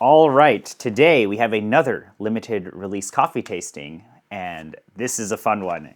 All right, today we have another limited release coffee tasting, and this is a fun one.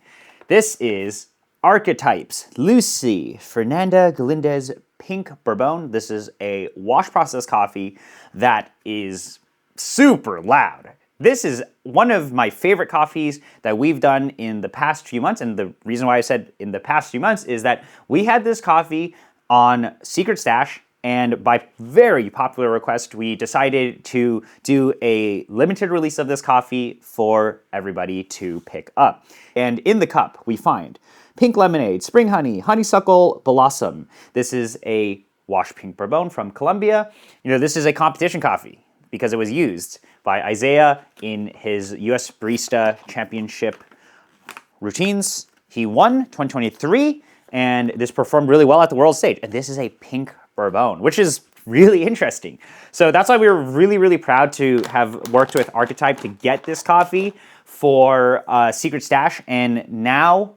This is Archetype's Lucy Fernanda Galindez Pink Bourbon. This is a wash process coffee that is super loud. This is one of my favorite coffees that we've done in the past few months, and the reason why I said in the past few months is that we had this coffee on Secret Stash, and by very popular request, we decided to do a limited release of this coffee for everybody to pick up. And in the cup, we find pink lemonade, spring honey, honeysuckle blossom. This is a wash pink bourbon from Colombia. You know, this is a competition coffee because it was used by Isaiah in his US Barista Championship routines. He won 2023, and this performed really well at the world stage. And this is a pink Bourbon, which is really interesting. So that's why we were really proud to have worked with Archetype to get this coffee for Secret Stash, and now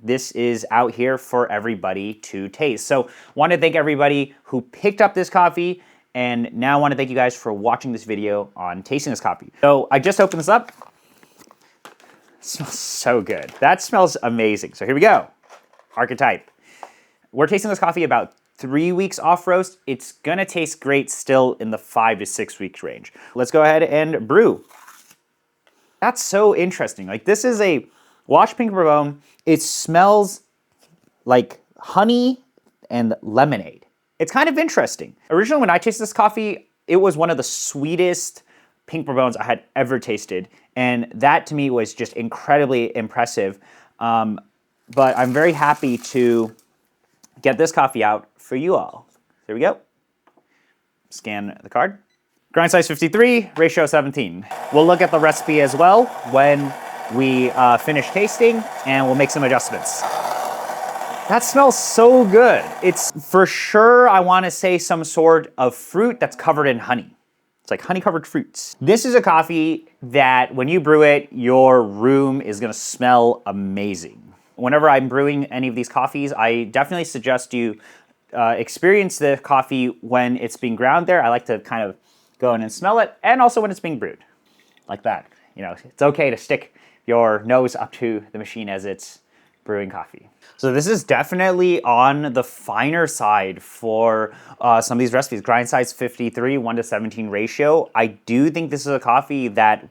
this is out here for everybody to taste. So want to thank everybody who picked up this coffee, and now want to thank you guys for watching this video on tasting this coffee. So I just opened this up. It smells so good. That smells amazing. So here we go. Archetype. We're tasting this coffee about 3 weeks off roast. It's gonna taste great still in the 5 to 6 weeks range. Let's go ahead and brew. That's so interesting. Like, this is a wash pink bourbon. It smells like honey and lemonade. It's kind of interesting. Originally, when I tasted this coffee, it was one of the sweetest pink bourbons I had ever tasted, and that to me was just incredibly impressive. But I'm very happy to get this coffee out for you all. There we go. Scan the card. Grind size 53, ratio 17. We'll look at the recipe as well when we finish tasting, and we'll make some adjustments. That smells so good. It's for sure, I want to say, some sort of fruit that's covered in honey. It's like honey-covered fruits. This is a coffee that when you brew it, your room is gonna smell amazing. Whenever I'm brewing any of these coffees, I definitely suggest you experience the coffee when it's being ground there. I like to kind of go in and smell it, and also when it's being brewed, like that. You know, it's okay to stick your nose up to the machine as it's brewing coffee. So this is definitely on the finer side for some of these recipes. Grind size 53, 1:17 ratio. I do think this is a coffee that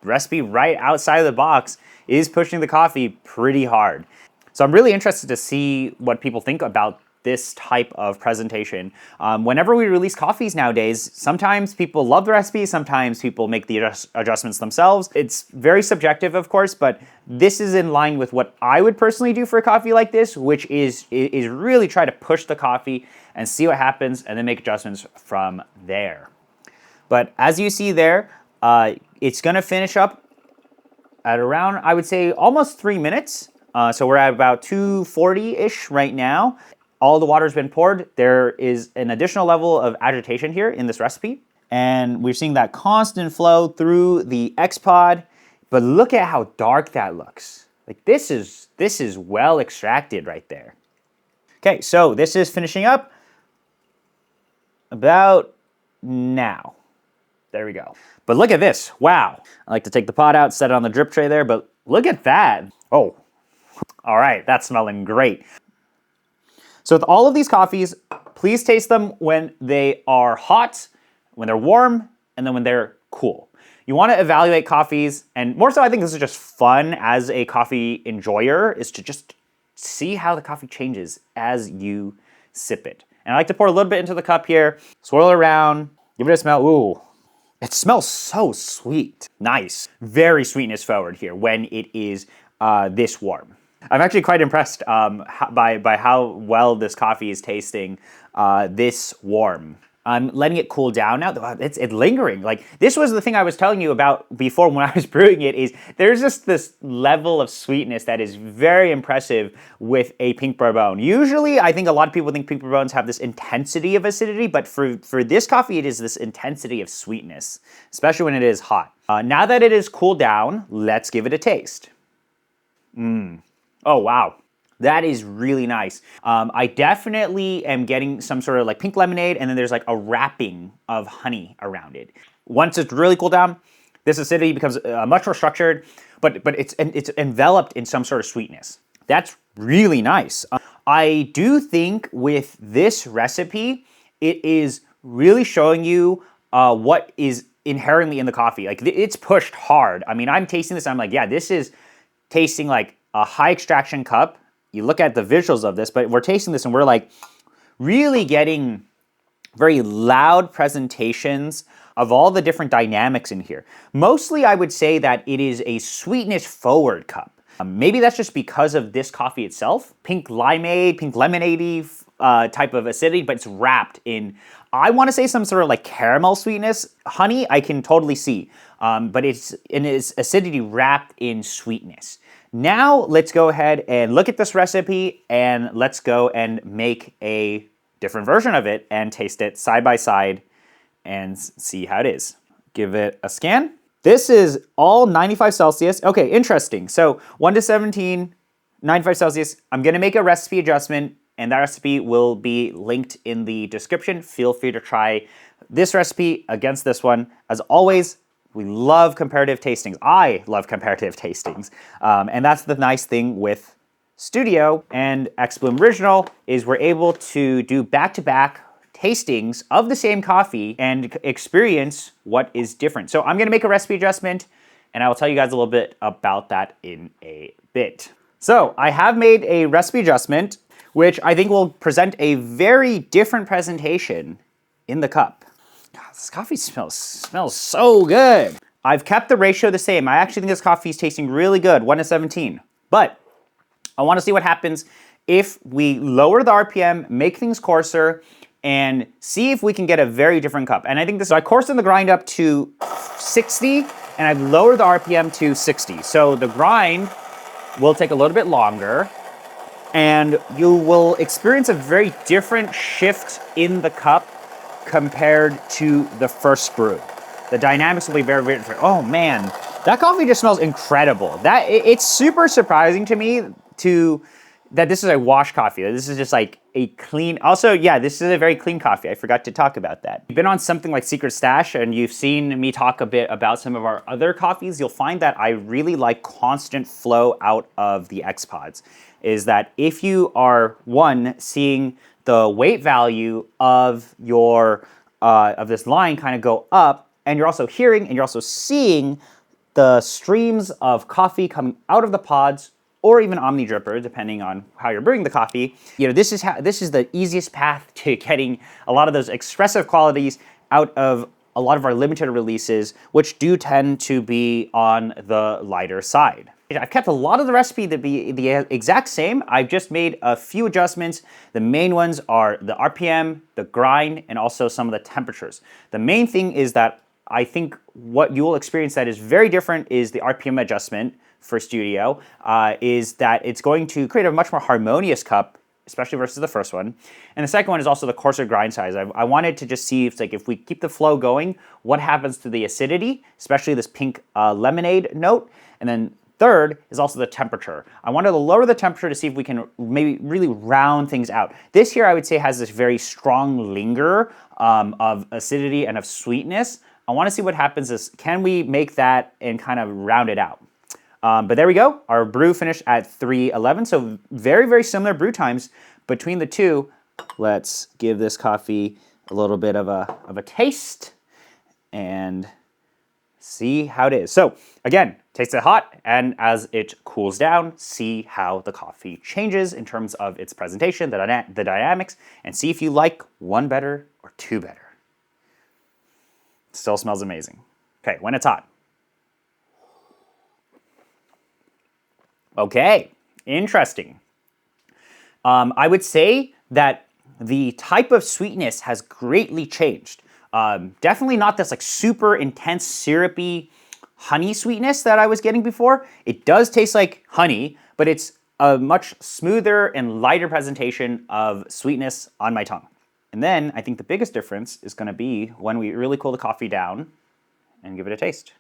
recipe right outside of the box is pushing the coffee pretty hard. So I'm really interested to see what people think about this type of presentation. Whenever we release coffees nowadays, sometimes people love the recipe, sometimes people make the adjustments themselves. It's very subjective, of course, but this is in line with what I would personally do for a coffee like this, which is really try to push the coffee and see what happens and then make adjustments from there. But as you see there, it's gonna finish up at around, I would say, almost 3 minutes. So we're at about 240-ish right now. All the water's been poured. There is an additional level of agitation here in this recipe, and we're seeing that constant flow through the X-Pod, but look at how dark that looks. Like, this is well extracted right there. Okay, so this is finishing up about now. There we go. But look at this. Wow. I like to take the pot out, set it on the drip tray there, but look at that. Oh, all right. That's smelling great. So with all of these coffees, please taste them when they are hot, when they're warm, and then when they're cool. You want to evaluate coffees, and more so I think this is just fun as a coffee enjoyer, is to just see how the coffee changes as you sip it. And I like to pour a little bit into the cup here, swirl it around, give it a smell. Ooh. It smells so sweet. Nice. Very sweetness forward here when it is this warm. I'm actually quite impressed by how well this coffee is tasting this warm. I'm letting it cool down now. It's lingering. Like, this was the thing I was telling you about before when I was brewing it, is there's just this level of sweetness that is very impressive with a pink bourbon. Usually, I think a lot of people think pink bourbons have this intensity of acidity, but for this coffee, it is this intensity of sweetness, especially when it is hot. Now that it is cooled down, let's give it a taste. Oh, wow. That is really nice. I definitely am getting some sort of like pink lemonade, and then there's like a wrapping of honey around it. Once it's really cooled down, this acidity becomes much more structured, but it's enveloped in some sort of sweetness. That's really nice. I do think with this recipe, it is really showing you what is inherently in the coffee. Like it's pushed hard. I mean, I'm tasting this, I'm like, yeah, this is tasting like a high extraction cup. You look at the visuals of this, but we're tasting this and we're like really getting very loud presentations of all the different dynamics in here. Mostly I would say that it is a sweetness forward cup. Maybe that's just because of this coffee itself. Pink limeade, pink lemonade type of acidity, but it's wrapped in, I want to say some sort of like caramel sweetness. Honey, I can totally see, but it's in its acidity wrapped in sweetness. Now let's go ahead and look at this recipe and let's go and make a different version of it and taste it side by side and see how it is. Give it a scan. This is all 95 Celsius. Okay, interesting. So 1 to 17, 95 Celsius. I'm gonna make a recipe adjustment and that recipe will be linked in the description. Feel free to try this recipe against this one. As always, we love comparative tastings. I love comparative tastings. And that's the nice thing with Studio and X Bloom Original is we're able to do back-to-back tastings of the same coffee and experience what is different. So I'm gonna make a recipe adjustment and I will tell you guys a little bit about that in a bit. So I have made a recipe adjustment, which I think will present a very different presentation in the cup. God, this coffee smells so good. I've kept the ratio the same. I actually think this coffee is tasting really good, 1 to 17. But I wanna see what happens if we lower the RPM, make things coarser, and see if we can get a very different cup. And I think this, so I coarsened the grind up to 60, and I've lowered the RPM to 60. So the grind will take a little bit longer, and you will experience a very different shift in the cup compared to the first brew. The dynamics will be very, very different. Oh man, that coffee just smells incredible. It's super surprising to me that this is a wash coffee. This is just like a clean, also, yeah, this is a very clean coffee. I forgot to talk about that. You've been on something like Secret Stash and you've seen me talk a bit about some of our other coffees. You'll find that I really like constant flow out of the X Pods. Is that if you are, one, seeing the weight value of your, of this line kind of go up, and you're also hearing and you're also seeing the streams of coffee coming out of the pods, or even Omni Dripper, depending on how you're brewing the coffee. You know, this is the easiest path to getting a lot of those expressive qualities out of a lot of our limited releases, which do tend to be on the lighter side. I've kept a lot of the recipe to be the exact same. I've just made a few adjustments. The main ones are the RPM, the grind, and also some of the temperatures. The main thing is that I think what you will experience that is very different is the RPM adjustment for Studio, is that it's going to create a much more harmonious cup, especially versus the first one. And the second one is also the coarser grind size. I wanted to just see if we keep the flow going, what happens to the acidity, especially this pink lemonade note. And then third is also the temperature. I wanted to lower the temperature to see if we can maybe really round things out. This here I would say has this very strong linger of acidity and of sweetness. I want to see what happens is, can we make that and kind of round it out? But there we go. Our brew finished at 3:11, so very, very similar brew times between the two. Let's give this coffee a little bit of a taste and see how it is. So again, taste it hot, and as it cools down, see how the coffee changes in terms of its presentation, the dynamics, and see if you like one better or two better. Still smells amazing. Okay, when it's hot. Okay, interesting. I would say that the type of sweetness has greatly changed. Definitely not this like super intense syrupy honey sweetness that I was getting before. It does taste like honey, but it's a much smoother and lighter presentation of sweetness on my tongue. And then I think the biggest difference is going to be when we really cool the coffee down and give it a taste.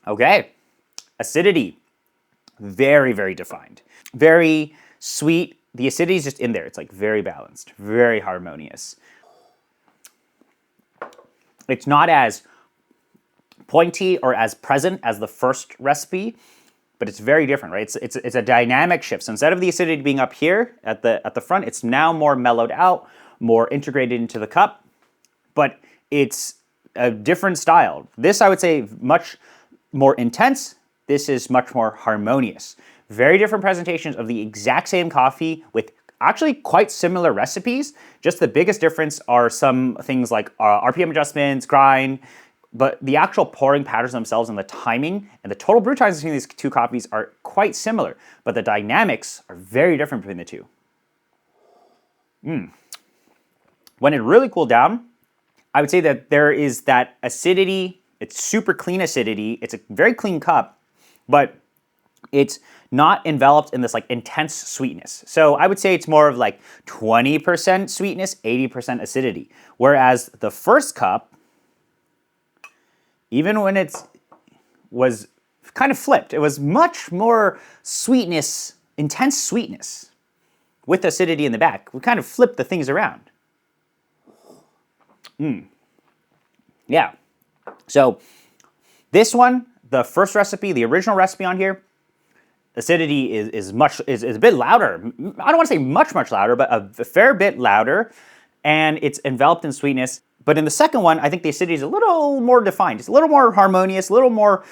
Okay. Acidity, Very, very defined. Very sweet. The acidity is just in there. It's like very balanced, very harmonious. It's not as pointy or as present as the first recipe, but it's very different, right? It's a dynamic shift. So instead of the acidity being up here at the front, it's now more mellowed out, more integrated into the cup, but it's a different style. This, I would say, much more intense. This is much more harmonious. Very different presentations of the exact same coffee with actually quite similar recipes. Just the biggest difference are some things like RPM adjustments, grind, but the actual pouring patterns themselves and the timing and the total brew times between these two coffees are quite similar, but the dynamics are very different between the two. When it really cooled down, I would say that there is that acidity. It's super clean acidity. It's a very clean cup, but it's not enveloped in this like intense sweetness. So I would say it's more of like 20% sweetness, 80% acidity. Whereas the first cup, even when it was kind of flipped, it was much more sweetness, intense sweetness with acidity in the back. We kind of flipped the things around. Yeah. So this one, the first recipe, the original recipe on here, acidity is a bit louder. I don't want to say much louder, but a fair bit louder, and it's enveloped in sweetness. But in the second one, I think the acidity is a little more defined. It's a little more harmonious, a little more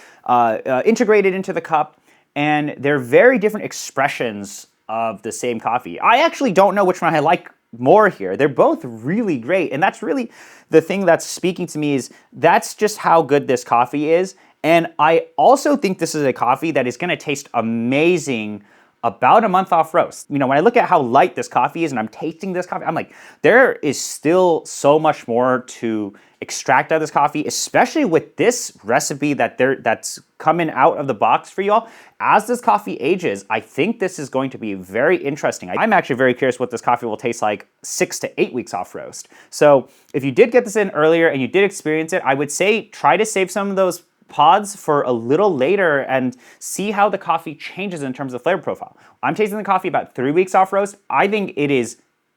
integrated into the cup, and they're very different expressions of the same coffee. I actually don't know which one I like more here. They're both really great, and that's really the thing that's speaking to me is that's just how good this coffee is. And I also think this is a coffee that is going to taste amazing about a month off roast. You know, when I look at how light this coffee is and I'm tasting this coffee, I'm like, there is still so much more to extract out of this coffee, especially with this recipe that's coming out of the box for y'all. As this coffee ages, I think this is going to be very interesting. I'm actually very curious what this coffee will taste like 6 to 8 weeks off roast. So if you did get this in earlier and you did experience it, I would say try to save some of those pods for a little later and see how the coffee changes in terms of flavor profile. I'm tasting the coffee about 3 weeks off roast. I think it is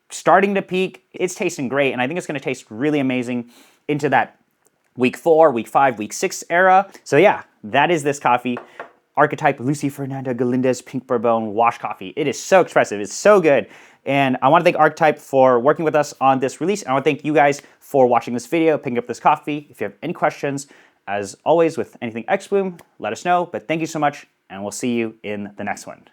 starting to peak. It's tasting great, and I think it's going to taste really amazing into that week 4, week 5, week 6 era. So yeah, that is this coffee. Archetype Lucy Fernanda Galindez Pink Bourbon Wash Coffee. It is so expressive. It's so good. And I want to thank Archetype for working with us on this release. And I want to thank you guys for watching this video, picking up this coffee. If you have any questions, as always, with anything X-Bloom, let us know. But thank you so much, and we'll see you in the next one.